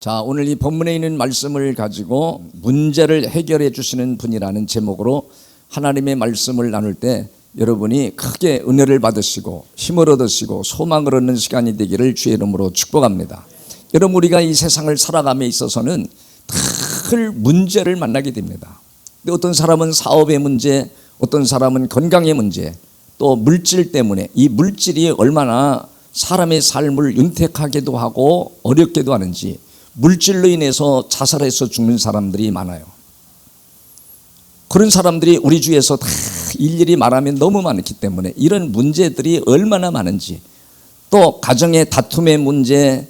자, 오늘 이 본문에 있는 말씀을 가지고 문제를 해결해 주시는 분이라는 제목으로 하나님의 말씀을 나눌 때 여러분이 크게 은혜를 받으시고 힘을 얻으시고 소망을 얻는 시간이 되기를 주의 이름으로 축복합니다. 여러분, 우리가 이 세상을 살아감에 있어서는 늘 문제를 만나게 됩니다. 근데 어떤 사람은 사업의 문제, 어떤 사람은 건강의 문제, 또 물질 때문에, 이 물질이 얼마나 사람의 삶을 윤택하게도 하고 어렵게도 하는지, 물질로 인해서 자살해서 죽는 사람들이 많아요. 그런 사람들이 우리 주위에서 다 일일이 말하면 너무 많기 때문에 이런 문제들이 얼마나 많은지, 또 가정의 다툼의 문제,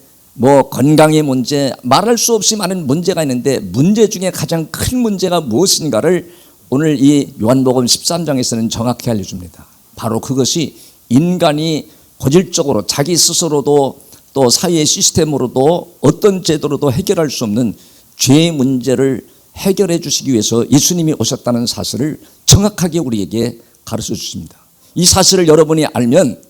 건강의 문제, 말할 수 없이 많은 문제가 있는데 문제 중에 가장 큰 문제가 무엇인가를 오늘 이 요한복음 13장에서는 정확히 알려줍니다. 바로 그것이 인간이 본질적으로 자기 스스로도 또 사회의 시스템으로도 어떤 제도로도 해결할 수 없는 죄의 문제를 해결해 주시기 위해서 예수님이 오셨다는 사실을 정확하게 우리에게 가르쳐 주십니다. 이 사실을 여러분이 알면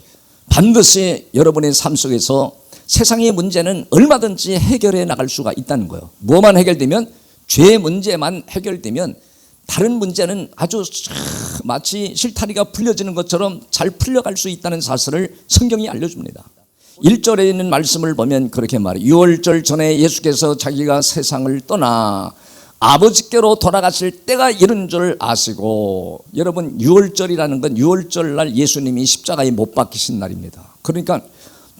반드시 여러분의 삶 속에서 세상의 문제는 얼마든지 해결해 나갈 수가 있다는 거예요. 뭐만 해결되면, 죄의 문제만 해결되면 다른 문제는 아주 마치 실타리가 풀려지는 것처럼 잘 풀려갈 수 있다는 사실을 성경이 알려줍니다. 1절에 있는 말씀을 보면 그렇게 말해요. 6월절 전에 예수께서 자기가 세상을 떠나 아버지께로 돌아가실 때가 이른 줄 아시고, 여러분 6월절이라는 건 6월절 날 예수님이 십자가에 못 박히신 날입니다. 그러니까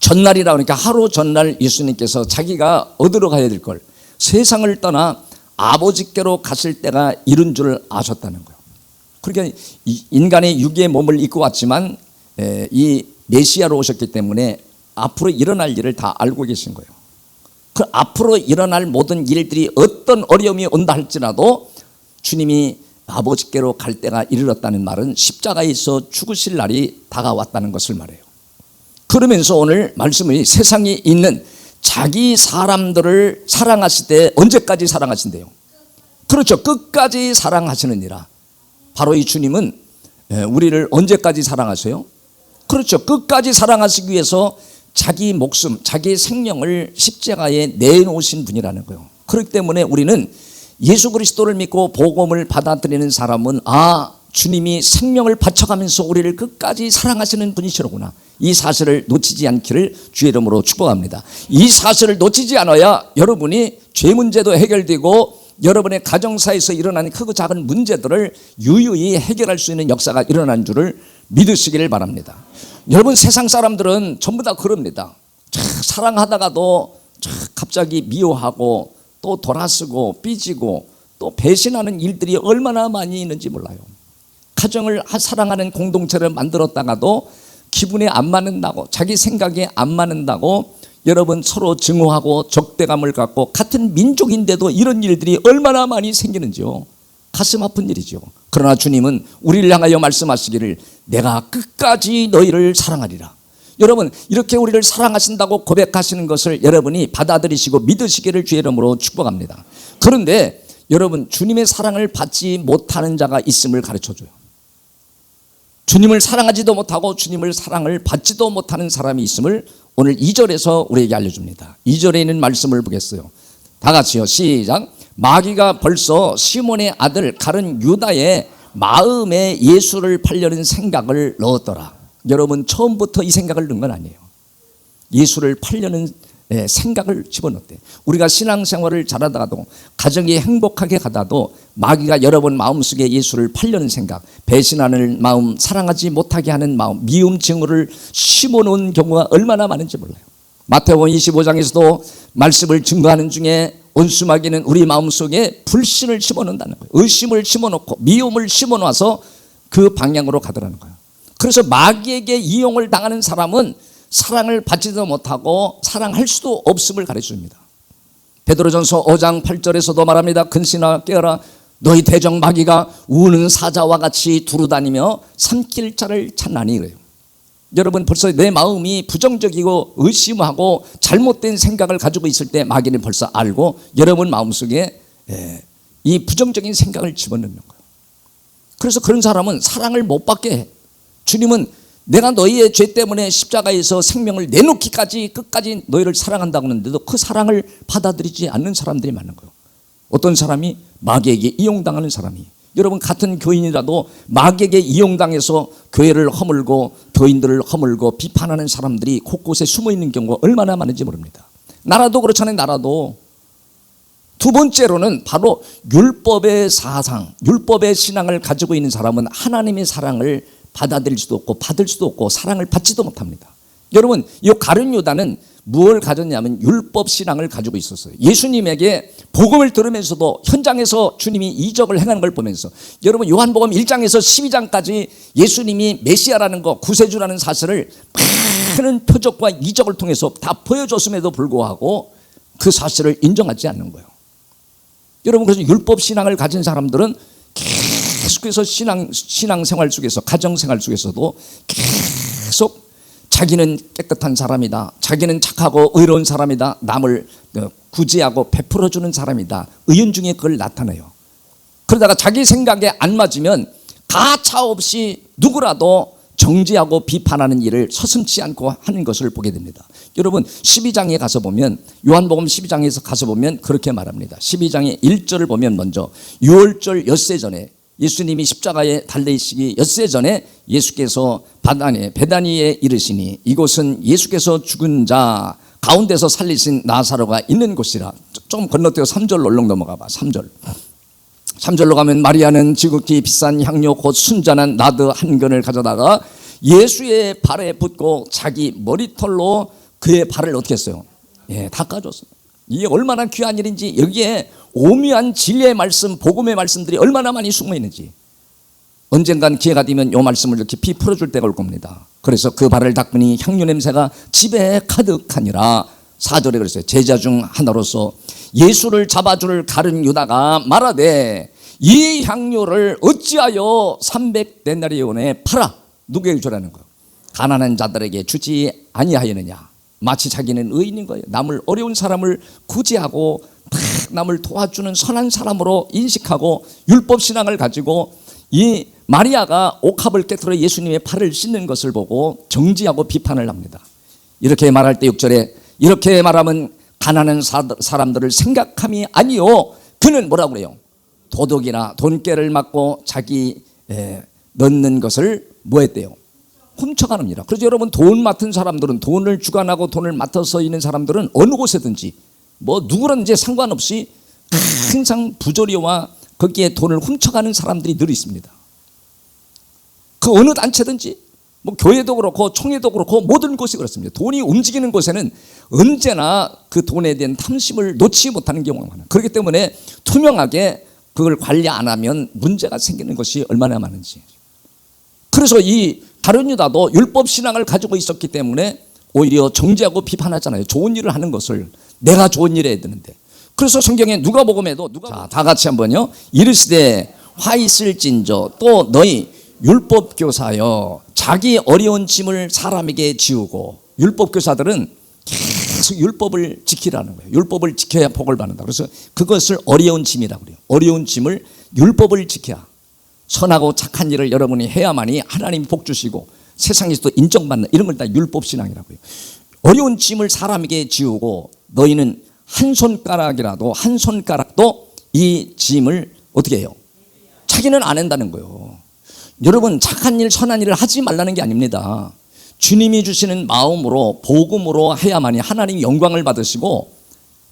전날이라 그러니까 하루 전날 예수님께서 자기가 어디로 가야 될 걸, 세상을 떠나 아버지께로 가실 때가 이른 줄 아셨다는 거예요. 그러니까 인간의 육의 몸을 입고 왔지만 이 메시아로 오셨기 때문에 앞으로 일어날 일을 다 알고 계신 거예요. 그 앞으로 일어날 모든 일들이 어떤 어려움이 온다 할지라도 주님이 아버지께로 갈 때가 이르렀다는 말은 십자가에서 죽으실 날이 다가왔다는 것을 말해요. 그러면서 오늘 말씀이 세상에 있는 자기 사람들을 사랑하실 때 언제까지 사랑하신대요? 그렇죠. 끝까지 사랑하시느니라. 바로 이 주님은 우리를 언제까지 사랑하세요? 그렇죠. 끝까지 사랑하시기 위해서 자기 목숨, 자기 생명을 십자가에 내놓으신 분이라는 거예요. 그렇기 때문에 우리는 예수 그리스도를 믿고 복음을 받아들이는 사람은 주님이 생명을 바쳐가면서 우리를 끝까지 사랑하시는 분이시로구나, 이 사실을 놓치지 않기를 주의 이름으로 축복합니다. 이 사실을 놓치지 않아야 여러분이 죄 문제도 해결되고 여러분의 가정사에서 일어나는 크고 작은 문제들을 유유히 해결할 수 있는 역사가 일어난 줄을 믿으시기를 바랍니다. 여러분, 세상 사람들은 전부 다 그럽니다. 사랑하다가도 갑자기 미워하고 또 돌아서고 삐지고 또 배신하는 일들이 얼마나 많이 있는지 몰라요. 가정을 사랑하는 공동체를 만들었다가도 기분에 안 맞는다고, 자기 생각에 안 맞는다고 여러분 서로 증오하고 적대감을 갖고, 같은 민족인데도 이런 일들이 얼마나 많이 생기는지요. 가슴 아픈 일이죠. 그러나 주님은 우리를 향하여 말씀하시기를 내가 끝까지 너희를 사랑하리라. 여러분, 이렇게 우리를 사랑하신다고 고백하시는 것을 여러분이 받아들이시고 믿으시기를 주의 이름으로 축복합니다. 그런데 여러분, 주님의 사랑을 받지 못하는 자가 있음을 가르쳐줘요. 주님을 사랑하지도 못하고 주님을 사랑을 받지도 못하는 사람이 있음을 오늘 2절에서 우리에게 알려줍니다. 2절에 있는 말씀을 보겠어요. 다 같이요. 시작. 마귀가 벌써 시몬의 아들 가룟 유다의 마음에 예수를 팔려는 생각을 넣었더라. 여러분, 처음부터 이 생각을 넣은 건 아니에요. 예수를 팔려는 생각을 집어넣대. 우리가 신앙생활을 잘하다가도, 가정이 행복하게 가다도 마귀가 여러분 마음속에 예수를 팔려는 생각, 배신하는 마음, 사랑하지 못하게 하는 마음, 미움 증오를 심어놓은 경우가 얼마나 많은지 몰라요. 마태복음 25장에서도 말씀을 증거하는 중에 원수마귀는 우리 마음속에 불신을 심어놓는다는 거예요. 의심을 심어놓고 미움을 심어놔서 그 방향으로 가더라는 거예요. 그래서 마귀에게 이용을 당하는 사람은 사랑을 받지도 못하고 사랑할 수도 없음을 가르쳐줍니다. 베드로전서 5장 8절에서도 말합니다. 근신아 깨어라, 너희 대적 마귀가 우는 사자와 같이 두루다니며 삼킬 자를 찾나니. 그래요. 여러분, 벌써 내 마음이 부정적이고 의심하고 잘못된 생각을 가지고 있을 때 마귀는 벌써 알고 여러분 마음속에 이 부정적인 생각을 집어넣는 거예요. 그래서 그런 사람은 사랑을 못 받게 해. 주님은 내가 너희의 죄 때문에 십자가에서 생명을 내놓기까지 끝까지 너희를 사랑한다고 하는데도 그 사랑을 받아들이지 않는 사람들이 많은 거예요. 어떤 사람이 마귀에게 이용당하는 사람이, 여러분 같은 교인이라도 마귀에게 이용당해서 교회를 허물고 교인들을 허물고 비판하는 사람들이 곳곳에 숨어있는 경우가 얼마나 많은지 모릅니다. 나라도 그렇잖아요. 나라도. 두 번째로는 바로 율법의 사상, 율법의 신앙을 가지고 있는 사람은 하나님의 사랑을 받아들일 수도 없고 받을 수도 없고 사랑을 받지도 못합니다. 여러분, 이 가룟 유다는 무엇을 가졌냐면 율법 신앙을 가지고 있었어요. 예수님에게 복음을 들으면서도 현장에서 주님이 이적을 행하는 걸 보면서, 여러분 요한복음 1장에서 12장까지 예수님이 메시아라는 거, 구세주라는 사실을 많은 표적과 이적을 통해서 다 보여줬음에도 불구하고 그 사실을 인정하지 않는 거예요. 여러분, 그래서 율법 신앙을 가진 사람들은 계속해서 신앙생활 속에서, 가정생활 속에서도 계속 자기는 깨끗한 사람이다, 자기는 착하고 의로운 사람이다, 남을 구제하고 베풀어주는 사람이다, 의연중에 그걸 나타내요. 그러다가 자기 생각에 안 맞으면 가차없이 누구라도 정죄하고 비판하는 일을 서슴지 않고 하는 것을 보게 됩니다. 여러분 12장에 가서 보면, 요한복음 12장에서 가서 보면 그렇게 말합니다. 12장의 1절을 보면 먼저 6월절 엿새 전에, 예수님이 십자가에 달리시기 엿새 전에 예수께서 베다니에 이르시니 이곳은 예수께서 죽은 자 가운데서 살리신 나사로가 있는 곳이라. 좀 건너뛰어 3절로 얼른 넘어가 봐. 3절로 가면 마리아는 지극히 비싼 향료 곧 순전한 나드 한 근을 가져다가 예수의 발에 붓고 자기 머리털로 그의 발을 어떻게 했어요? 닦아줬어요. 이게 얼마나 귀한 일인지, 여기에 오묘한 진리의 말씀, 복음의 말씀들이 얼마나 많이 숨어 있는지. 언젠간 기회가 되면 이 말씀을 이렇게 풀어줄 때가 올 겁니다. 그래서 그 발을 닦으니 향유 냄새가 집에 가득하니라. 4절에 그랬어요. 제자 중 하나로서 예수를 잡아줄 가룟 유다가 말하되 이 향료를 어찌하여 300데나리온에 팔아? 누구에게 주라는 거예요? 가난한 자들에게 주지 아니하였느냐. 마치 자기는 의인인 거예요. 남을, 어려운 사람을 구제하고 남을 도와주는 선한 사람으로 인식하고 율법 신앙을 가지고, 이 마리아가 옥합을 깨뜨려 예수님의 팔을 씻는 것을 보고 정지하고 비판을 합니다. 이렇게 말할 때 6절에 이렇게 말하면 가난한 사람들을 생각함이 아니요, 그는 뭐라고 그래요? 도둑이나 돈깨를 맞고 자기 넣는 것을 뭐 했대요? 훔쳐가는니라. 그래서 여러분, 돈 맡은 사람들은, 돈을 주관하고 돈을 맡아서 있는 사람들은 어느 곳에든지 뭐 누구든지 상관없이 항상 부조리와 거기에 돈을 훔쳐가는 사람들이 늘 있습니다. 그 어느 단체든지, 뭐 교회도 그렇고 총회도 그렇고 모든 곳이 그렇습니다. 돈이 움직이는 곳에는 언제나 그 돈에 대한 탐심을 놓지 못하는 경우가 많아요. 그렇기 때문에 투명하게 그걸 관리 안 하면 문제가 생기는 것이 얼마나 많은지. 그래서 이 가룟 유다도 율법 신앙을 가지고 있었기 때문에 오히려 정죄하고 비판하잖아요. 좋은 일을 하는 것을, 내가 좋은 일을 해야 되는데. 그래서 성경에 누가복음에도 자, 다 같이 한번요. 이르시되 화 있을진저 또 너희 율법 교사여 자기 어려운 짐을 사람에게 지우고. 율법 교사들은 계속 율법을 지키라는 거예요. 율법을 지켜야 복을 받는다. 그래서 그것을 어려운 짐이라고 그래요. 어려운 짐을 율법을 지켜야, 선하고 착한 일을 여러분이 해야만이 하나님이 복 주시고 세상에서도 인정받는, 이런 걸 다 율법신앙이라고 해요. 어려운 짐을 사람에게 지우고 너희는 한 손가락도 이 짐을 어떻게 해요? 자기는 안 한다는 거예요. 여러분, 착한 일, 선한 일을 하지 말라는 게 아닙니다. 주님이 주시는 마음으로, 복음으로 해야만이 하나님 영광을 받으시고,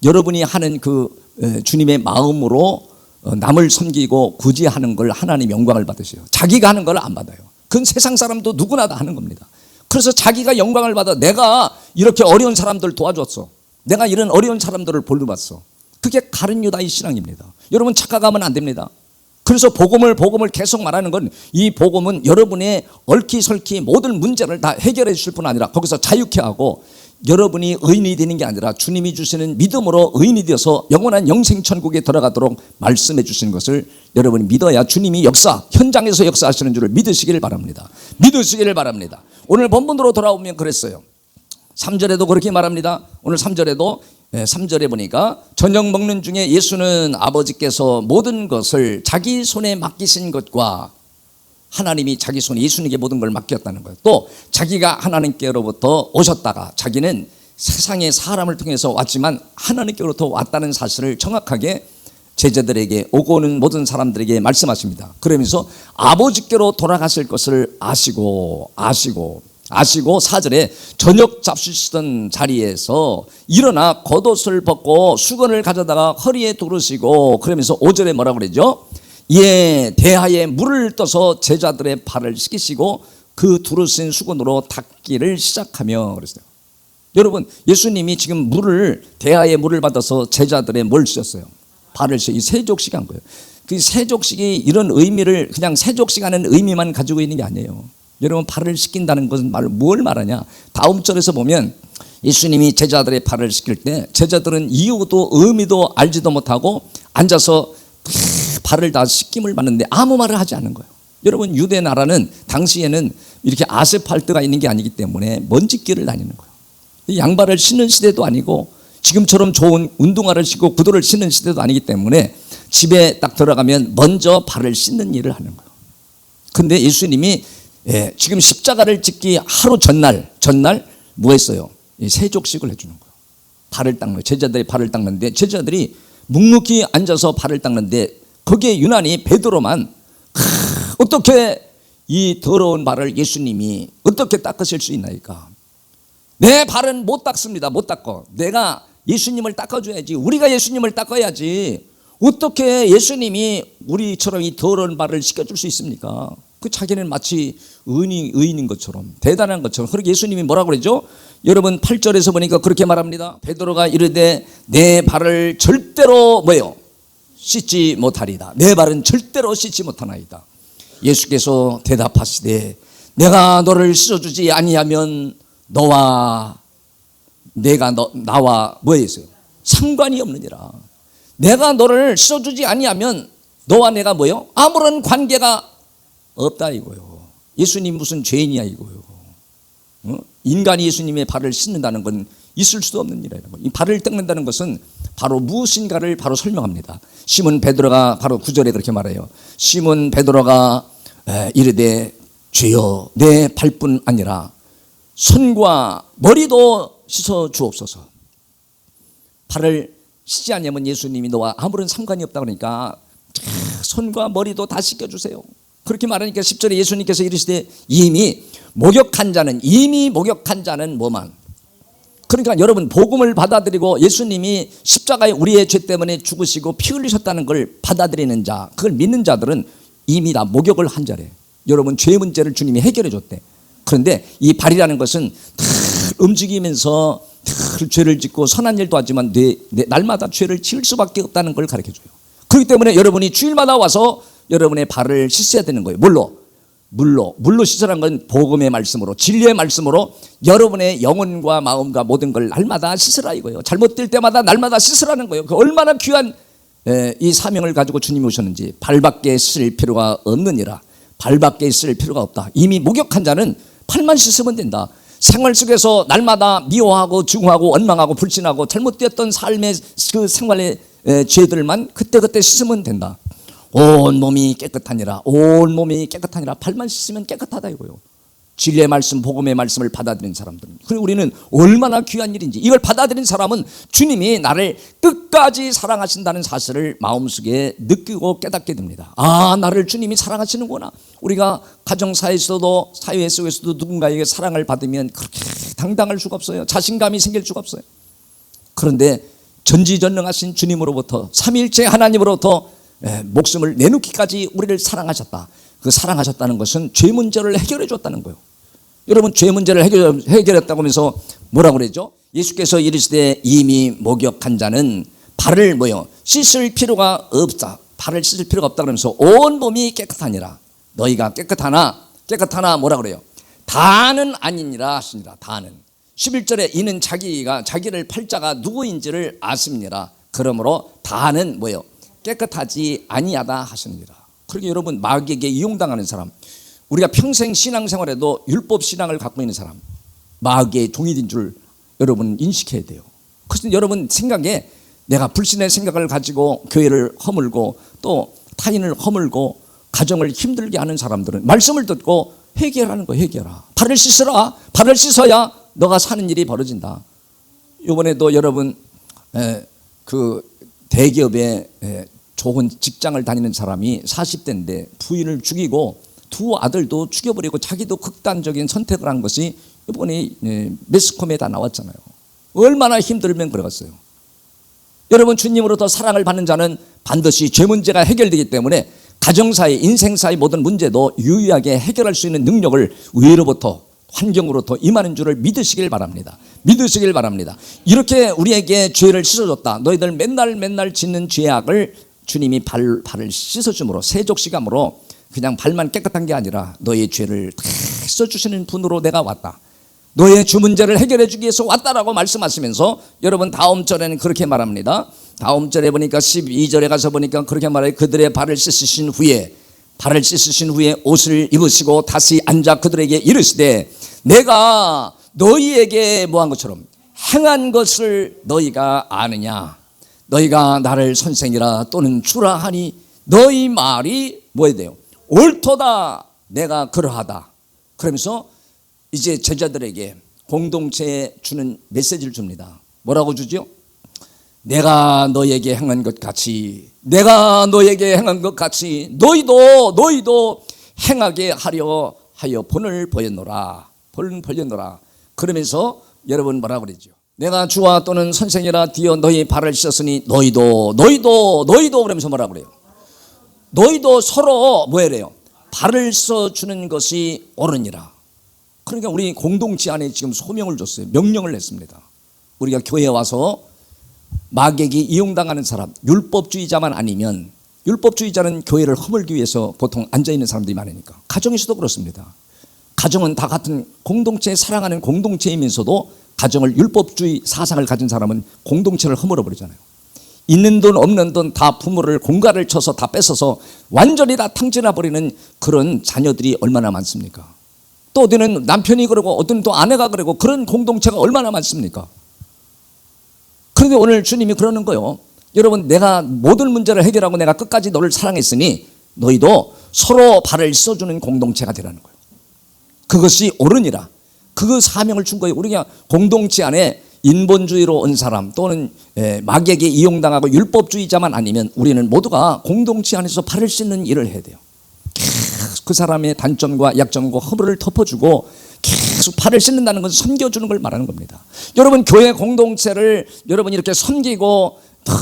여러분이 하는 그 주님의 마음으로 남을 섬기고 구제하는 걸 하나님 영광을 받으세요. 자기가 하는 걸 안 받아요. 그건 세상 사람도 누구나 다 하는 겁니다. 그래서 자기가 영광을 받아, 내가 이렇게 어려운 사람들 도와줬어, 내가 이런 어려운 사람들을 볼러봤어. 그게 가룟 유다의 신앙입니다. 여러분, 착각하면 안 됩니다. 그래서 복음을 계속 말하는 건, 이 복음은 여러분의 얽히설키 모든 문제를 다 해결해 주실 뿐 아니라 거기서 자유케 하고, 여러분이 의인이 되는 게 아니라 주님이 주시는 믿음으로 의인이 되어서 영원한 영생천국에 들어가도록 말씀해 주시는 것을 여러분이 믿어야 주님이 현장에서 역사하시는 줄을 믿으시기를 바랍니다. 믿으시기를 바랍니다. 오늘 본문으로 돌아오면 그랬어요. 3절에도 그렇게 말합니다. 오늘 3절에 보니까 저녁 먹는 중에 예수는 아버지께서 모든 것을 자기 손에 맡기신 것과 하나님이 자기 손에 예수님께 모든 걸 맡겼다는 거예요. 또 자기가 하나님께로부터 오셨다가 자기는 세상에 사람을 통해서 왔지만 하나님께로부터 왔다는 사실을 정확하게 제자들에게, 오고 오는 모든 사람들에게 말씀하십니다. 그러면서 아버지께로 돌아가실 것을 아시고 4절에 저녁 잡수시던 자리에서 일어나 겉옷을 벗고 수건을 가져다가 허리에 두르시고, 그러면서 5절에 뭐라고 그러죠? 예, 대하에 물을 떠서 제자들의 발을 씻기시고 그 두르신 수건으로 닦기를 시작하며 그랬어요. 여러분, 예수님이 지금 대하에 물을 받아서 제자들의 뭘 씻었어요? 발을 씻어. 이 세족식 한 거예요. 그 세족식이 이런 의미를, 그냥 세족식 하는 의미만 가지고 있는 게 아니에요. 여러분, 발을 씻긴다는 것은 뭘 말하냐? 다음 절에서 보면 예수님이 제자들의 발을 씻길 때 제자들은 이유도 의미도 알지도 못하고 앉아서 발을 다 씻김을 받는데 아무 말을 하지 않는 거예요. 여러분, 유대 나라는 당시에는 이렇게 아스팔트가 있는 게 아니기 때문에 먼지길을 다니는 거예요. 양발을 신는 시대도 아니고 지금처럼 좋은 운동화를 신고 구두를 신는 시대도 아니기 때문에 집에 딱 들어가면 먼저 발을 씻는 일을 하는 거예요. 근데 예수님이 지금 십자가를 짓기 하루 전날 뭐 했어요? 세족식을 해주는 거예요. 발을 닦는 거예요. 제자들이 발을 닦는데 제자들이 묵묵히 앉아서 발을 닦는데 거기에 유난히 베드로만 어떻게 이 더러운 발을 예수님이 어떻게 닦으실 수 있나이까? 내 발은 못 닦습니다. 못 닦어. 내가 예수님을 닦아줘야지. 우리가 예수님을 닦아야지. 어떻게 예수님이 우리처럼 이 더러운 발을 씻겨줄 수 있습니까? 그 자기는 마치 의인인 것처럼, 대단한 것처럼. 그렇게 예수님이 뭐라고 그러죠? 여러분 8절에서 보니까 그렇게 말합니다. 베드로가 이르되 내 발을 절대로 뭐예요? 씻지 못하리다. 내 발은 절대로 씻지 못하나이다. 예수께서 대답하시되 내가 너를 씻어주지 아니하면 너와 나와 뭐 했어요? 상관이 없느니라. 내가 너를 씻어주지 아니하면 너와 내가 뭐요? 아무런 관계가 없다 이거요. 예수님 무슨 죄인이야 이거요. 인간이 예수님의 발을 씻는다는 건 있을 수도 없는 일이라는 거예요. 이 발을 닦는다는 것은 바로 무엇인가를 바로 설명합니다. 시몬 베드로가 바로 9절에 그렇게 말해요. 시몬 베드로가 이르되 주여 내 발뿐 아니라 손과 머리도 씻어 주옵소서. 발을 씻지 않으면 예수님이 너와 아무런 상관이 없다 그러니까 손과 머리도 다 씻겨주세요. 그렇게 말하니까 10절에 예수님께서 이르시되 이미 목욕한 자는 뭐만? 그러니까 여러분, 복음을 받아들이고 예수님이 십자가에 우리의 죄 때문에 죽으시고 피 흘리셨다는 걸 받아들이는 자, 그걸 믿는 자들은 이미 다 목욕을 한 자래. 여러분, 죄 문제를 주님이 해결해 줬대. 그런데 이 발이라는 것은 움직이면서 죄를 짓고 선한 일도 하지만 날마다 죄를 지을 수밖에 없다는 걸 가르쳐줘요. 그렇기 때문에 여러분이 주일마다 와서 여러분의 발을 씻어야 되는 거예요. 물로 씻으라는 건 복음의 말씀으로, 진리의 말씀으로 여러분의 영혼과 마음과 모든 걸 날마다 씻으라 이거예요. 잘못될 때마다 날마다 씻으라는 거예요. 그 얼마나 귀한 이 사명을 가지고 주님이 오셨는지. 발밖에 쓸 필요가 없느니라. 발밖에 쓸 필요가 없다. 이미 목욕한 자는 팔만 씻으면 된다. 생활 속에서 날마다 미워하고 증오하고 원망하고 불신하고 잘못되었던 삶의 그 생활의 죄들만 그때그때 씻으면 된다. 온 몸이 깨끗하니라. 발만 씻으면 깨끗하다 이거요. 진리의 말씀, 복음의 말씀을 받아들인 사람들은. 그리고 우리는 얼마나 귀한 일인지, 이걸 받아들인 사람은 주님이 나를 끝까지 사랑하신다는 사실을 마음속에 느끼고 깨닫게 됩니다. 아, 나를 주님이 사랑하시는구나. 우리가 가정사회에서도 사회 속에서도 누군가에게 사랑을 받으면 그렇게 당당할 수가 없어요. 자신감이 생길 수가 없어요. 그런데 전지전능하신 주님으로부터, 삼위일체 하나님으로부터 목숨을 내놓기까지 우리를 사랑하셨다. 그 사랑하셨다는 것은 죄 문제를 해결해 줬다는 거예요. 여러분, 죄 문제를 해결했다고 하면서 뭐라고 그러죠? 예수께서 이르시되 이미 목욕한 자는 발을 씻을 필요가 없다. 발을 씻을 필요가 없다 그러면서 온 몸이 깨끗하니라. 너희가 깨끗하나 뭐라 그래요? 다는 아니니라 하시니라. 다는. 11절에 이는 자기를 팔 자가 누구인지를 아십니라. 그러므로 다는 깨끗하지 아니하다 하시니라. 그러게 여러분, 마귀에게 이용당하는 사람, 우리가 평생 신앙생활에도 율법 신앙을 갖고 있는 사람, 마귀의 종이 줄 여러분 인식해야 돼요. 그래서 여러분 생각에 내가 불신의 생각을 가지고 교회를 허물고 또 타인을 허물고 가정을 힘들게 하는 사람들은 말씀을 듣고 회개하는 거, 회개하라. 발을 씻어라. 발을 씻어야 너가 사는 일이 벌어진다. 이번에도 여러분 그 대기업에 좋은 직장을 다니는 사람이 40대인데 부인을 죽이고 두 아들도 죽여버리고 자기도 극단적인 선택을 한 것이 이번에 매스컴에 다 나왔잖아요. 얼마나 힘들면 그러겠어요. 여러분, 주님으로부터 사랑을 받는 자는 반드시 죄 문제가 해결되기 때문에 가정사의, 인생사의 모든 문제도 유의하게 해결할 수 있는 능력을 위로부터, 환경으로부터 임하는 줄을 믿으시길 바랍니다. 믿으시길 바랍니다. 이렇게 우리에게 죄를 씻어줬다. 너희들 맨날 짓는 죄악을 주님이 발을 씻어줌으로, 세족시감으로 그냥 발만 깨끗한 게 아니라 너의 죄를 다 씻어주시는 분으로 내가 왔다. 너의 주 문제를 해결해 주기 위해서 왔다라고 말씀하시면서 여러분 다음 절에는 그렇게 말합니다. 다음 절에 보니까 12절에 가서 보니까 그렇게 말해요. 그들의 발을 씻으신 후에 옷을 입으시고 다시 앉아 그들에게 이르시되 내가 너희에게 뭐한 것처럼 행한 것을 너희가 아느냐. 너희가 나를 선생이라 또는 주라 하니 너희 말이 뭐해야 돼요? 옳도다. 내가 그러하다. 그러면서 이제 제자들에게 공동체에 주는 메시지를 줍니다. 뭐라고 주죠? 내가 너에게 행한 것 같이 너희도 행하게 하려 하여 본을 보였노라. 그러면서 여러분 뭐라고 그러죠? 내가 주와 또는 선생이라 뒤어 너희 발을 씻었으니 너희도 그러면서 뭐라고 그래요? 너희도 서로 뭐래요? 발을 씻어주는 것이 옳으니라. 그러니까 우리 공동체 안에 지금 소명을 줬어요. 명령을 했습니다. 우리가 교회에 와서 마귀에게 이용당하는 사람, 율법주의자만 아니면, 율법주의자는 교회를 허물기 위해서 보통 앉아있는 사람들이 많으니까. 가정에서도 그렇습니다. 가정은 다 같은 공동체에 사랑하는 공동체이면서도 가정을 율법주의 사상을 가진 사람은 공동체를 허물어 버리잖아요. 있는 돈 없는 돈 다 부모를 공갈을 쳐서 다 뺏어서 완전히 다 탕진해 버리는 그런 자녀들이 얼마나 많습니까? 또 어디는 남편이 그러고 어디는 또 아내가 그러고 그런 공동체가 얼마나 많습니까? 그런데 오늘 주님이 그러는 거예요. 여러분, 내가 모든 문제를 해결하고 내가 끝까지 너를 사랑했으니 너희도 서로 발을 씻어주는 공동체가 되라는 거예요. 그것이 옳으니라. 그 사명을 준 거예요. 우리가 공동체 안에 인본주의로 온 사람 또는 마귀에게 이용당하고 율법주의자만 아니면 우리는 모두가 공동체 안에서 발을 씻는 일을 해야 돼요. 그 사람의 단점과 약점과 허물을 덮어주고 계속 발을 씻는다는 것은 섬겨주는 걸 말하는 겁니다. 여러분, 교회 공동체를 여러분이 이렇게 섬기고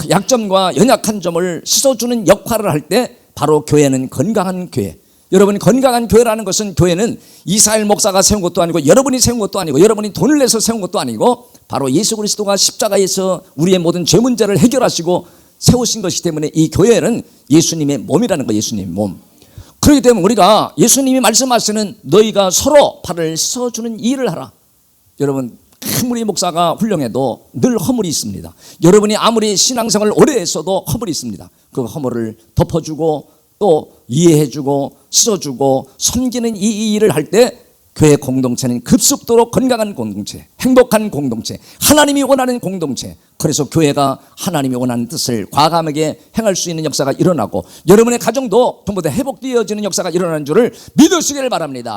약점과 연약한 점을 씻어주는 역할을 할 때 바로 교회는 건강한 교회. 여러분, 건강한 교회라는 것은 교회는 이스라엘 목사가 세운 것도 아니고 여러분이 세운 것도 아니고 여러분이 돈을 내서 세운 것도 아니고 바로 예수 그리스도가 십자가에서 우리의 모든 죄 문제를 해결하시고 세우신 것이기 때문에 이 교회는 예수님의 몸이라는 거예요. 예수님의 몸. 그렇기 때문에 우리가 예수님이 말씀하시는 너희가 서로 발을 씻어주는 일을 하라. 여러분, 아무리 목사가 훌륭해도 늘 허물이 있습니다. 여러분이 아무리 신앙생활을 오래 했어도 허물이 있습니다. 그 허물을 덮어주고 또 이해해주고 씻어주고 섬기는 이 일을 할 때 교회 공동체는 급속도로 건강한 공동체, 행복한 공동체, 하나님이 원하는 공동체. 그래서 교회가 하나님이 원하는 뜻을 과감하게 행할 수 있는 역사가 일어나고 여러분의 가정도 전부 다 회복되어지는 역사가 일어나는 줄을 믿으시기를 바랍니다.